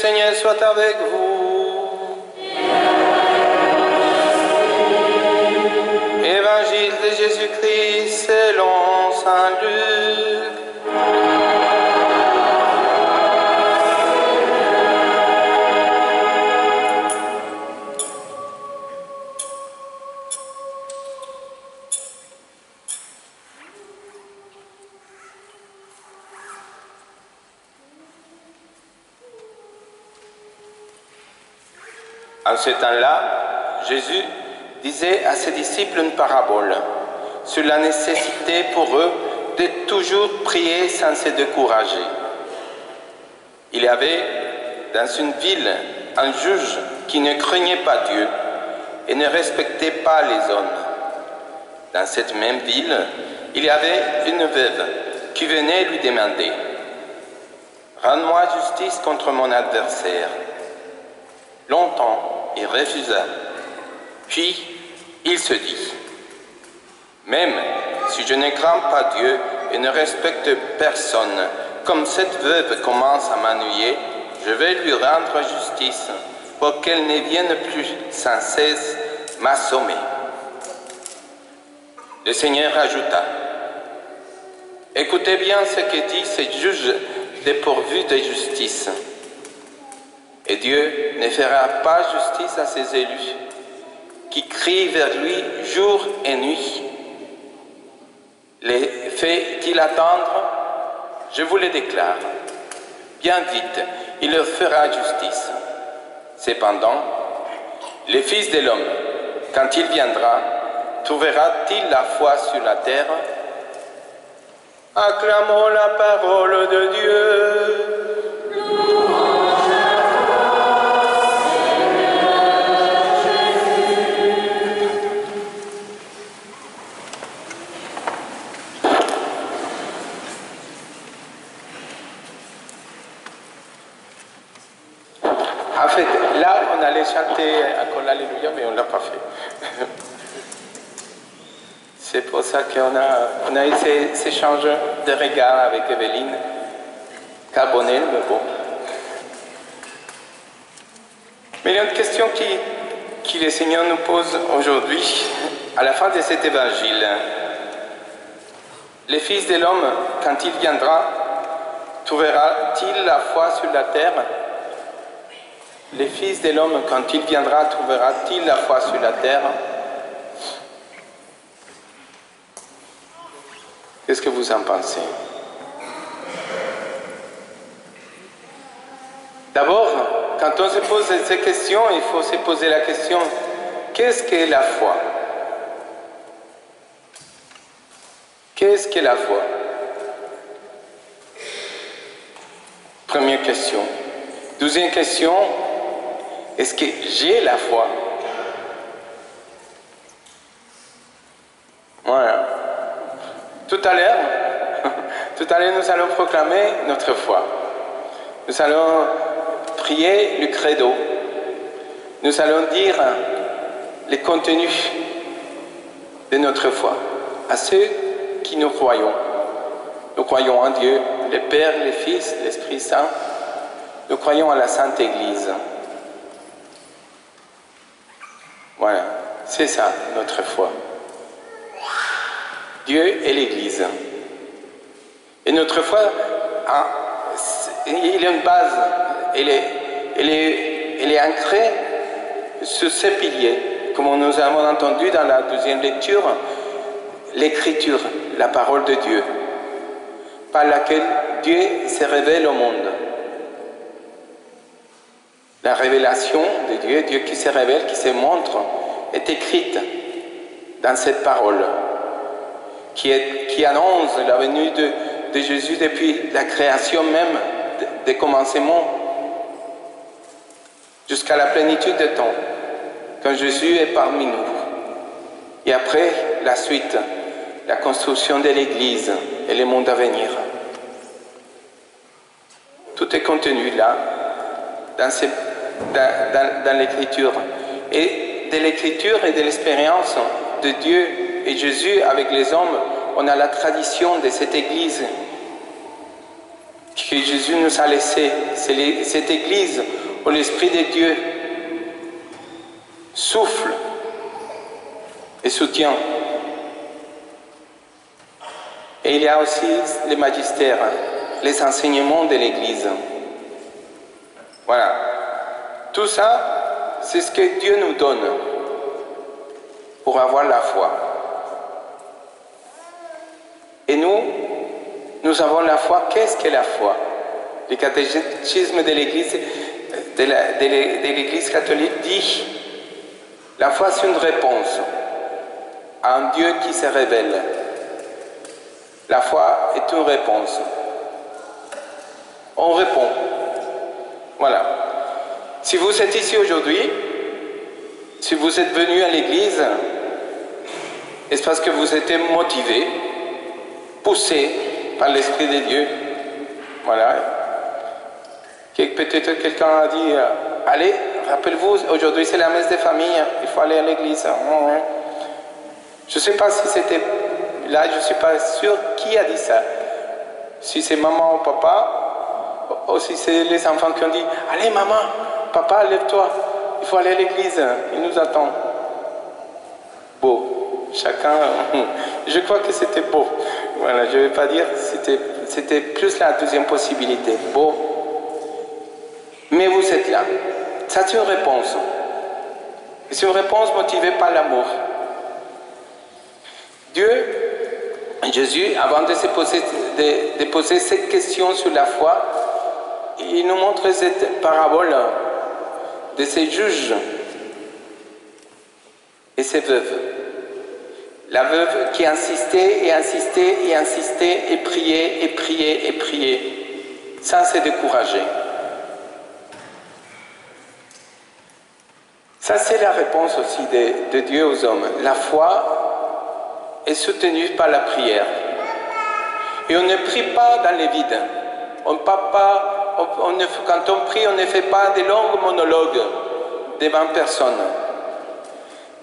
Seigneur soit avec vous. Évangile de Jésus-Christ selon saint Luc. En ce temps-là, Jésus disait à ses disciples une parabole sur la nécessité pour eux de toujours prier sans se décourager. Il y avait dans une ville un juge qui ne craignait pas Dieu et ne respectait pas les hommes. Dans cette même ville, il y avait une veuve qui venait lui demander « Rends-moi justice contre mon adversaire ». Longtemps, il refusa. Puis, il se dit, même si je ne crains pas Dieu et ne respecte personne, comme cette veuve commence à m'ennuyer, je vais lui rendre justice pour qu'elle ne vienne plus sans cesse m'assommer. Le Seigneur ajouta, écoutez bien ce que dit ce juge dépourvu de justice. Et Dieu ne fera pas justice à ses élus, qui crient vers lui jour et nuit. Les fait-il attendre? Je vous le déclare. Bien vite, il leur fera justice. Cependant, le Fils de l'homme, quand il viendra, trouvera-t-il la foi sur la terre? Acclamons la parole de Dieu. En fait, là, on allait chanter encore l'Alléluia, mais on ne l'a pas fait. C'est pour ça qu'on a eu ces échanges de regards avec Evelyne Carbonel, mais bon. Mais il y a une question qui le Seigneur nous pose aujourd'hui, à la fin de cet évangile. Le Fils de l'homme, quand il viendra, trouvera-t-il la foi sur la terre? Le Fils de l'homme, quand il viendra, trouvera-t-il la foi sur la terre? Qu'est-ce que vous en pensez? D'abord, quand on se pose ces questions, il faut se poser la question, qu'est-ce qu'est la foi? Qu'est-ce qu'est la foi? Première question. Deuxième question, est-ce que j'ai la foi? Voilà. Tout à l'heure, nous allons proclamer notre foi. Nous allons prier le credo. Nous allons dire les contenus de notre foi à ceux qui nous croyons. Nous croyons en Dieu, le Père, le Fils, l'Esprit Saint. Nous croyons à la Sainte Église. Voilà, c'est ça notre foi. Dieu et l'Église. Et notre foi, il y a une base, elle est ancrée sur ces piliers, comme nous avons entendu dans la deuxième lecture, l'écriture, la parole de Dieu, par laquelle Dieu se révèle au monde. La révélation de Dieu, Dieu qui se révèle, qui se montre, est écrite dans cette parole, qui annonce la venue de Jésus depuis la création même des commencements jusqu'à la plénitude des temps, quand Jésus est parmi nous. Et après, la suite, la construction de l'Église et le monde à venir. Tout est contenu là, dans l'Écriture. Et de l'Écriture et de l'expérience de Dieu et Jésus avec les hommes, on a la tradition de cette Église que Jésus nous a laissé. C'est cette Église où l'Esprit de Dieu souffle et soutient. Et il y a aussi les magistères, les enseignements de l'Église. Voilà. Tout ça, c'est ce que Dieu nous donne pour avoir la foi. Et nous avons la foi. Qu'est-ce que la foi? Le catéchisme de l'Église catholique dit: la foi, c'est une réponse à un Dieu qui se révèle. La foi est une réponse. On répond. Voilà. Si vous êtes ici aujourd'hui, si vous êtes venu à l'église, c'est parce que vous êtes motivé, poussé par l'Esprit de Dieu. Voilà. Peut-être quelqu'un a dit, allez, rappelez-vous, aujourd'hui c'est la messe des familles, il faut aller à l'église. Je ne sais pas si c'était... Là, je ne suis pas sûr qui a dit ça. Si c'est maman ou papa, ou si c'est les enfants qui ont dit « Allez maman, papa, lève-toi, il faut aller à l'église, il nous attend. » Beau, chacun... Je crois que c'était beau. Voilà, je ne vais pas dire, c'était plus la deuxième possibilité. Beau. Mais vous êtes là. Ça, c'est une réponse. C'est une réponse motivée par l'amour. Dieu... Jésus, avant de poser cette question sur la foi, il nous montre cette parabole de ces juges et ces veuves. La veuve qui insistait et insistait et insistait et priait et priait et priait sans se décourager. Ça, c'est la réponse aussi de Dieu aux hommes. La foi est soutenu par la prière. Et on ne prie pas dans les vides. Quand on prie, on ne fait pas de longs monologues devant personne.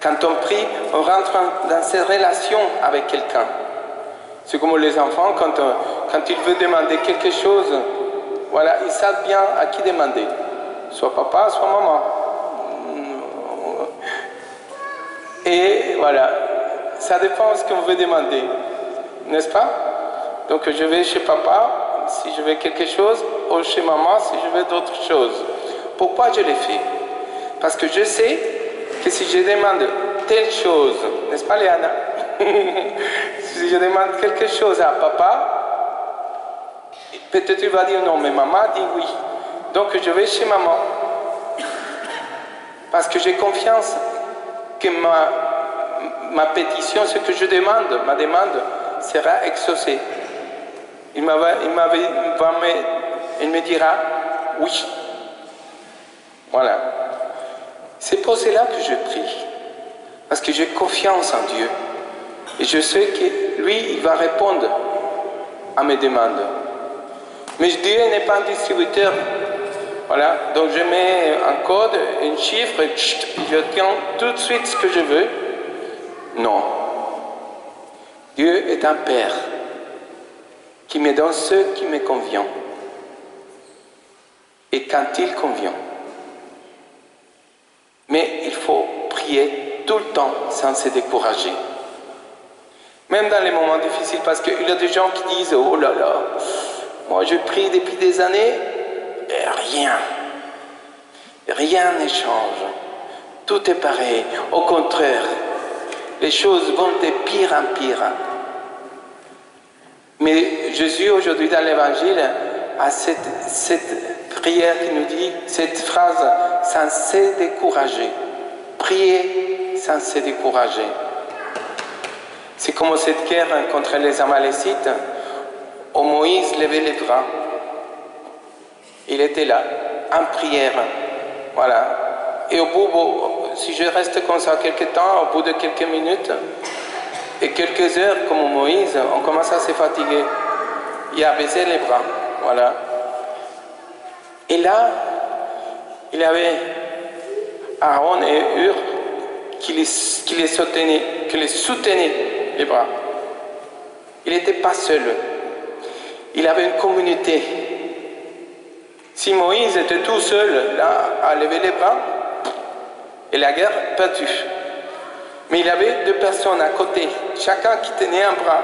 Quand on prie, on rentre dans ces relations avec quelqu'un. C'est comme les enfants, quand ils veulent demander quelque chose, voilà, ils savent bien à qui demander. Soit papa, soit maman. Et voilà. Ça dépend de ce qu'on veut demander, n'est-ce pas? Donc je vais chez papa si je veux quelque chose, ou chez maman si je veux d'autres choses. Pourquoi je l'ai fait? Parce que je sais que si je demande telle chose, n'est-ce pas Léana? Si je demande quelque chose à papa, peut-être il va dire non, mais maman dit oui. Donc je vais chez maman. Parce que j'ai confiance que ma pétition, ce que je demande, ma demande, sera exaucée. Il me dira oui. Voilà. C'est pour cela que je prie. Parce que j'ai confiance en Dieu. Et je sais que lui, il va répondre à mes demandes. Mais Dieu n'est pas un distributeur. Voilà. Donc je mets un code, un chiffre, et je tiens tout de suite ce que je veux. Non. Dieu est un Père qui me donne ce qui me convient. Et quand il convient. Mais il faut prier tout le temps sans se décourager. Même dans les moments difficiles, parce qu'il y a des gens qui disent « Oh là là, moi je prie depuis des années et rien ne change. Tout est pareil. Au contraire, les choses vont de pire en pire. » Mais Jésus, aujourd'hui dans l'Évangile, a cette prière qui nous dit, cette phrase, sans se décourager. Priez sans se décourager. C'est comme cette guerre contre les Amalécites, où Moïse levait les bras. Il était là, en prière. Voilà. Et au bout, si je reste comme ça quelques temps, au bout de quelques minutes, et quelques heures, comme Moïse, on commence à se fatiguer. Il a baissé les bras. Voilà. Et là, il y avait Aaron et Hur qui les soutenaient les bras. Il n'était pas seul. Il avait une communauté Si Moïse était tout seul, là, à lever les bras, et la guerre perdue. Mais il avait deux personnes à côté, chacun qui tenait un bras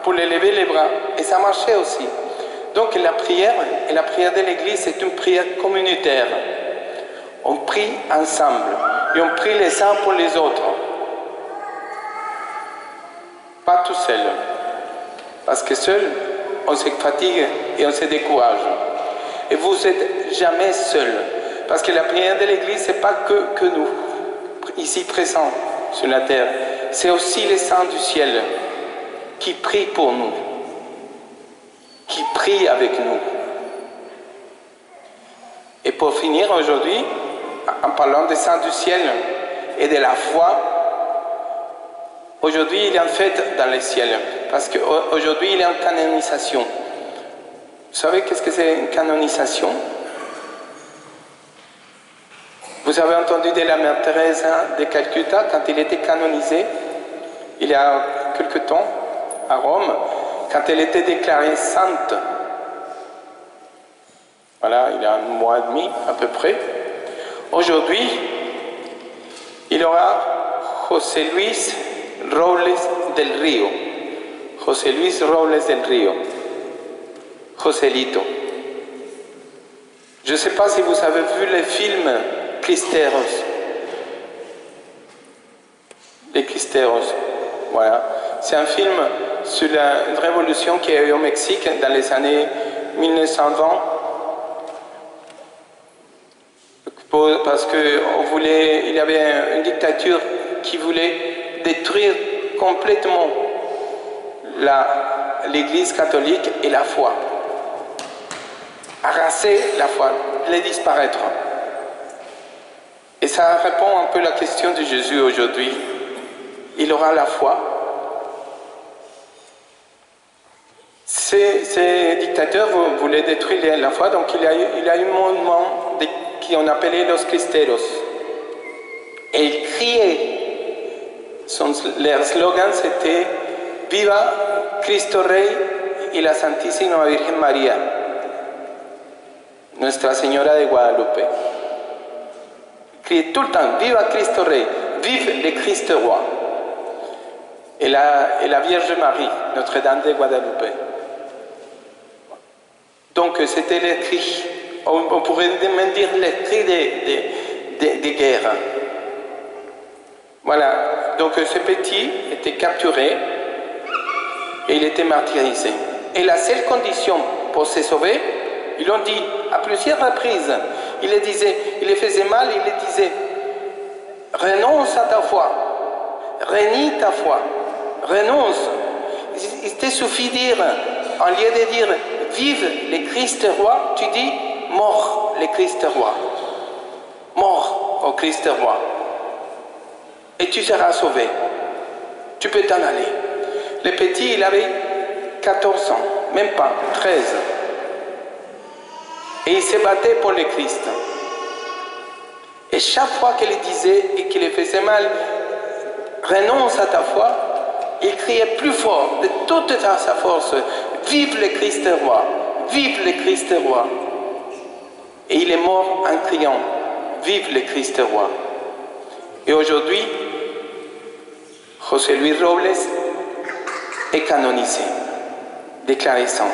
pour lever les bras, et ça marchait aussi. Donc la prière, et la prière de l'Église, c'est une prière communautaire. On prie ensemble, et on prie les uns pour les autres. Pas tout seul, parce que seul, on se fatigue et on se décourage. Et vous n'êtes jamais seul, parce que la prière de l'Église, ce n'est pas que nous, ici présents sur la terre, c'est aussi les saints du ciel qui prient pour nous, qui prient avec nous. Et pour finir aujourd'hui, en parlant des saints du ciel et de la foi, aujourd'hui il y a une fête dans les ciels, parce qu'aujourd'hui il y a une canonisation. Vous savez qu'est-ce que c'est une canonisation? Vous avez entendu de la Mère Thérèse de Calcutta quand elle était canonisée, il y a quelque temps, à Rome, quand elle était déclarée sainte. Voilà, il y a un mois et demi à peu près. Aujourd'hui, il y aura José Luis Robles del Río. José Luis Robles del Río. Joselito. Je ne sais pas si vous avez vu le film Cristeros. Les Cristeros. Voilà. C'est un film sur une révolution qui a eu au Mexique dans les années 1920. Parce qu'il y avait une dictature qui voulait détruire complètement l'Église catholique et la foi. Arraser la foi, les disparaître. Et ça répond un peu à la question de Jésus aujourd'hui. Il aura la foi. Ces dictateurs voulaient détruire la foi, donc il y a eu un mouvement qu'on appelait los Cristeros. Et ils criaient. Leur slogan c'était Viva Cristo Rey y la Santísima Virgen María, Nuestra Señora de Guadalupe. Criaient tout le temps Viva Cristo Rey, vive le Christ Roi. Et la Vierge Marie, Notre-Dame de Guadalupe. Donc c'était les cris, on pourrait même dire les cris des guerres. Voilà, donc ce petit était capturé et il était martyrisé. Et la seule condition pour se sauver, ils l'ont dit à plusieurs reprises, il les faisait mal, il les disait, renonce à ta foi, renie ta foi, renonce. Il te suffit de dire, en lieu de dire vive le Christ roi, tu dis mort le Christ roi, mort au Christ roi, et tu seras sauvé, tu peux t'en aller. Le petit, il avait 14 ans, même pas 13, et il se battait pour le Christ. Et chaque fois qu'il disait et qu'il faisait mal, renonce à ta foi, il criait plus fort, de toute sa force, vive le Christ roi, vive le Christ roi. Et il est mort en criant, vive le Christ roi. Et aujourd'hui, José Luis Robles est canonisé, déclaré saint.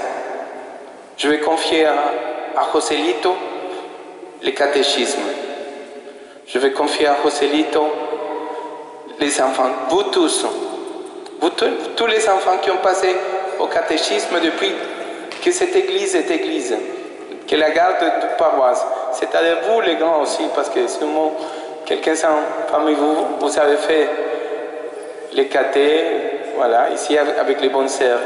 Je vais confier à Joselito le catéchisme. Je vais confier à Joselito les enfants, vous tous les enfants qui ont passé au catéchisme depuis que cette église est église, que la garde de paroisse, c'est-à-dire vous les grands aussi, parce que sûrement quelqu'un parmi vous, vous avez fait les catés, voilà, ici avec les bonnes sœurs.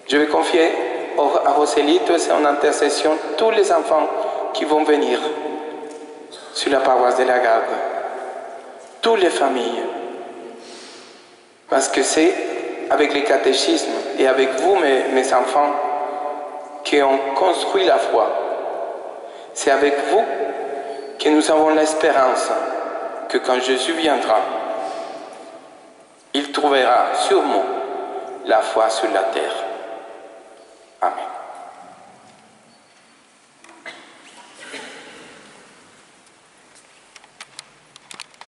Je vais confier à Joselito et son intercession tous les enfants qui vont venir sur la paroisse de la garde, toutes les familles. Parce que c'est avec les catéchismes et avec vous, mes enfants, qu'on construit la foi. C'est avec vous que nous avons l'espérance que quand Jésus viendra, il trouvera sûrement la foi sur la terre.